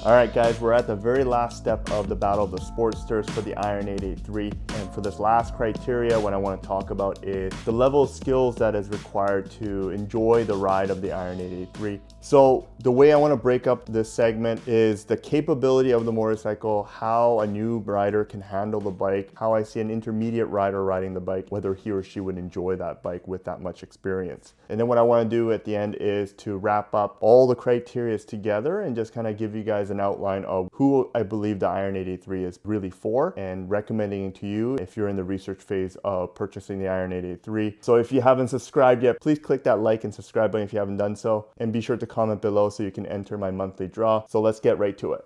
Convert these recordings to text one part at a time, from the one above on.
All right, guys, we're at the very last step of the battle of the Sportsters for the Iron 883. And for this last criteria, what I want to talk about is the level of skills that is required to enjoy the ride of the Iron 883. So the way I want to break up this segment is the capability of the motorcycle, how a new rider can handle the bike, how I see an intermediate rider riding the bike, whether he or she would enjoy that bike with that much experience. And then what I want to do at the end is to wrap up all the criteria together and just kind of give you guys an outline of who I believe the Iron 883 is really for and recommending it to you if you're in the research phase of purchasing the Iron 883. So if you haven't subscribed yet, please click that like and subscribe button if you haven't done so, and be sure to comment below so you can enter my monthly draw. So let's get right to it.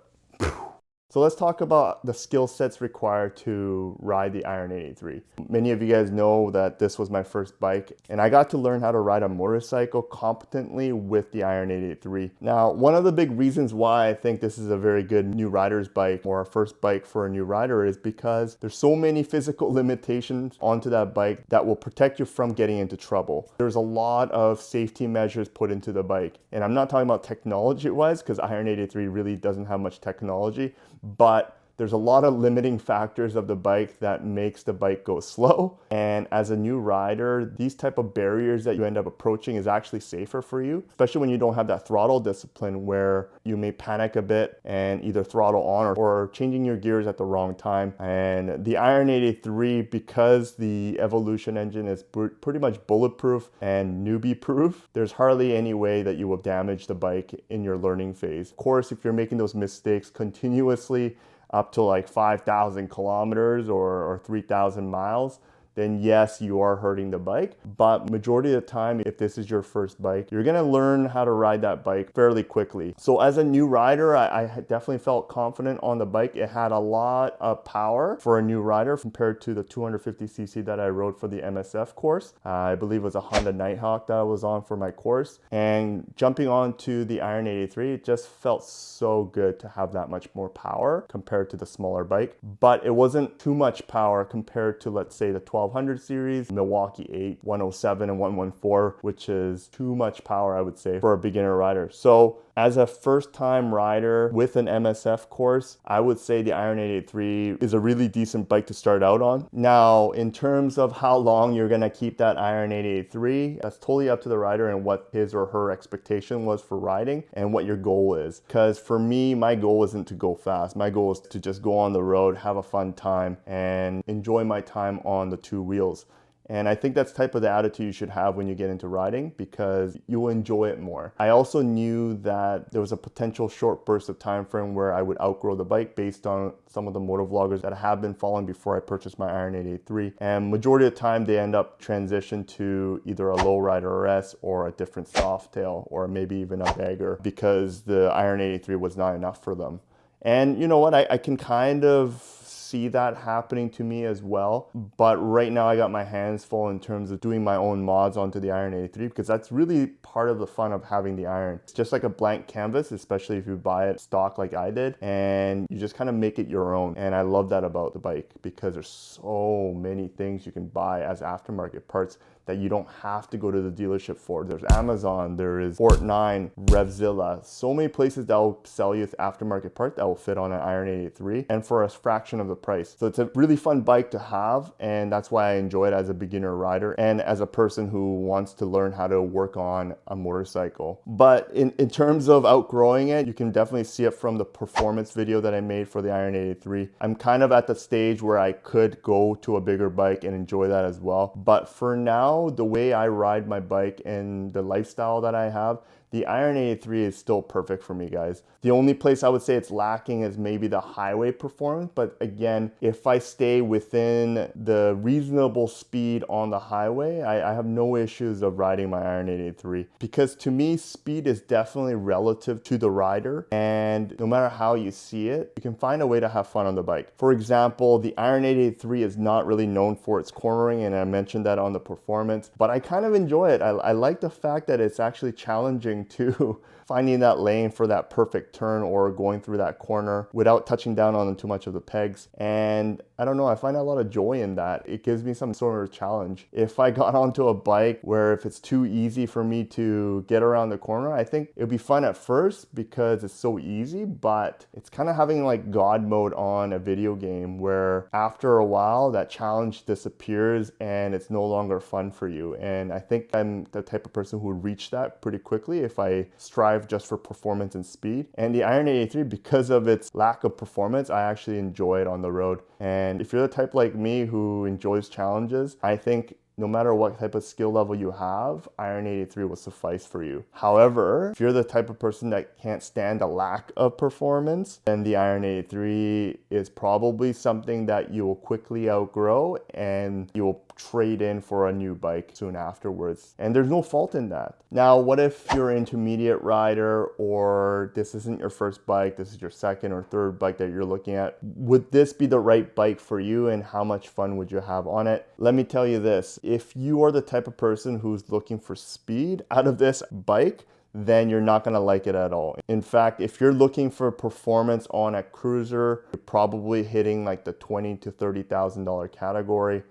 So let's talk about the skill sets required to ride the Iron 883. Many of you guys know that this was my first bike, and I got to learn how to ride a motorcycle competently with the Iron 883. Now, one of the big reasons why I think this is a very good new rider's bike or a first bike for a new rider is because there's so many physical limitations onto that bike that will protect you from getting into trouble. There's a lot of safety measures put into the bike, and I'm not talking about technology-wise because Iron 883 really doesn't have much technology, but there's a lot of limiting factors of the bike that makes the bike go slow. And as a new rider, these type of barriers that you end up approaching is actually safer for you, especially when you don't have that throttle discipline where you may panic a bit and either throttle on or changing your gears at the wrong time. And the Iron 883, because the Evolution engine is pretty much bulletproof and newbie proof, there's hardly any way that you will damage the bike in your learning phase. Of course, if you're making those mistakes continuously, up to like 5,000 kilometers or 3,000 miles, then yes, you are hurting the bike. But majority of the time, if this is your first bike, you're gonna learn how to ride that bike fairly quickly. So as a new rider, I definitely felt confident on the bike. It had a lot of power for a new rider compared to the 250cc that I rode for the MSF course. I believe it was a Honda Nighthawk that I was on for my course. And jumping onto the Iron 883, it just felt so good to have that much more power compared to the smaller bike. But it wasn't too much power compared to, let's say, the 1200 series, Milwaukee 8, 107 and 114, which is too much power, I would say, for a beginner rider. So as a first-time rider with an MSF course, I would say the Iron 883 is a really decent bike to start out on. Now, in terms of how long you're gonna keep that Iron 883, that's totally up to the rider and what his or her expectation was for riding and what your goal is. Because for me, my goal isn't to go fast. My goal is to just go on the road, have a fun time, and enjoy my time on the two wheels. And I think that's the type of the attitude you should have when you get into riding because you will enjoy it more. I also knew that there was a potential short burst of time frame where I would outgrow the bike based on some of the motovloggers that I have been following before I purchased my Iron 883. And majority of the time they end up transition to either a lowrider S or a different softail or maybe even a bagger because the Iron 883 was not enough for them. And you know what, I can kind of see that happening to me as well, but right now I got my hands full in terms of doing my own mods onto the Iron 883 because that's really part of the fun of having the Iron. It's just like a blank canvas, especially if you buy it stock like I did, and you just kind of make it your own. And I love that about the bike because there's so many things you can buy as aftermarket parts that you don't have to go to the dealership for. There's Amazon, there is Fort9, Revzilla, so many places that will sell you aftermarket part that will fit on an Iron 883 and for a fraction of the price. So it's a really fun bike to have, and that's why I enjoy it as a beginner rider and as a person who wants to learn how to work on a motorcycle. But in terms of outgrowing it, you can definitely see it from the performance video that I made for the Iron 883. I'm kind of at the stage where I could go to a bigger bike and enjoy that as well. But for now, the way I ride my bike and the lifestyle that I have, the Iron 883 is still perfect for me, guys. The only place I would say it's lacking is maybe the highway performance. But again, if I stay within the reasonable speed on the highway, I have no issues of riding my Iron 883. Because to me, speed is definitely relative to the rider. And no matter how you see it, you can find a way to have fun on the bike. For example, the Iron 883 is not really known for its cornering, and I mentioned that on the performance. But I kind of enjoy it. I like the fact that it's actually challenging challenging to finding that lane for that perfect turn or going through that corner without touching down on too much of the pegs. And I don't know, I find a lot of joy in that. It gives me some sort of challenge. If I got onto a bike where if it's too easy for me to get around the corner, I think it would be fun at first because it's so easy, but it's kind of having like God mode on a video game where after a while that challenge disappears and it's no longer fun for you. And I think I'm the type of person who would reach that pretty quickly if I strive just for performance and speed. And the Iron 83, because of its lack of performance, I actually enjoy it on the road. And if you're the type like me who enjoys challenges, I think no matter what type of skill level you have, Iron 83 will suffice for you. However, if you're the type of person that can't stand a lack of performance, then the Iron 83 is probably something that you will quickly outgrow and you will trade in for a new bike soon afterwards. And there's no fault in that. Now, what if you're an intermediate rider or this isn't your first bike, this is your second or third bike that you're looking at? Would this be the right bike for you and how much fun would you have on it? Let me tell you this, if you are the type of person who's looking for speed out of this bike, then you're not gonna like it at all. In fact, if you're looking for performance on a cruiser, you're probably hitting like the $20,000 to $30,000 category.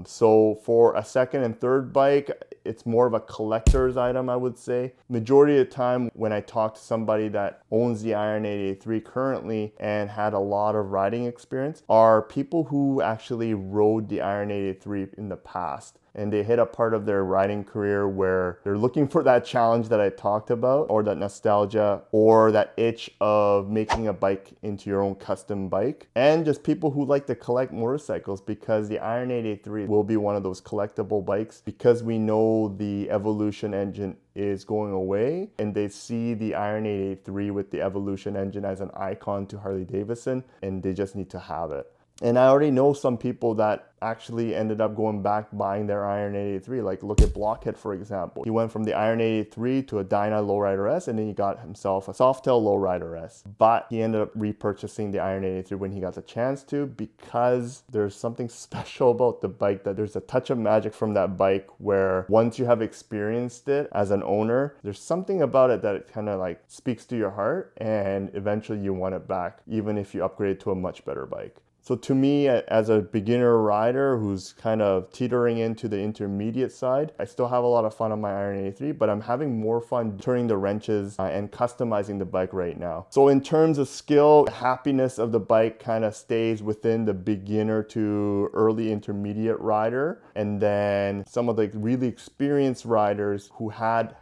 So for a second and third bike, it's more of a collector's item, I would say. Majority of the time when I talk to somebody that owns the Iron 83 currently and had a lot of riding experience are people who actually rode the Iron 83 in the past. And they hit a part of their riding career where they're looking for that challenge that I talked about, or that nostalgia, or that itch of making a bike into your own custom bike. And just people who like to collect motorcycles, because the Iron 83 will be one of those collectible bikes because we know the Evolution engine is going away and they see the Iron 83 with the Evolution engine as an icon to Harley Davidson and they just need to have it. And I already know some people that actually ended up going back buying their Iron 83. Like look at Blockhead, for example. He went from the Iron 83 to a Dyna Lowrider S and then he got himself a Softail Lowrider S. But he ended up repurchasing the Iron 83 when he got the chance to, because there's something special about the bike, that there's a touch of magic from that bike where once you have experienced it as an owner, there's something about it that it kind of like speaks to your heart and eventually you want it back, even if you upgrade to a much better bike. So to me, as a beginner rider who's kind of teetering into the intermediate side, I still have a lot of fun on my Iron 83, but I'm having more fun turning the wrenches and customizing the bike right now. So in terms of skill, the happiness of the bike kind of stays within the beginner to early intermediate rider. And then some of the really experienced riders who had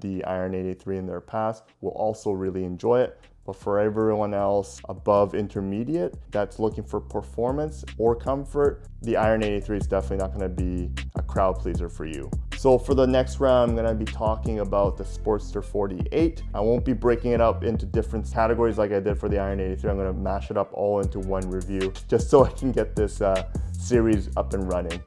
the Iron 83 in their past will also really enjoy it. But for everyone else above intermediate that's looking for performance or comfort, the Iron 83 is definitely not going to be a crowd pleaser for you. So for the next round, I'm going to be talking about the Sportster 48. I won't be breaking it up into different categories like I did for the Iron 83. I'm going to mash it up all into one review just so I can get this series up and running.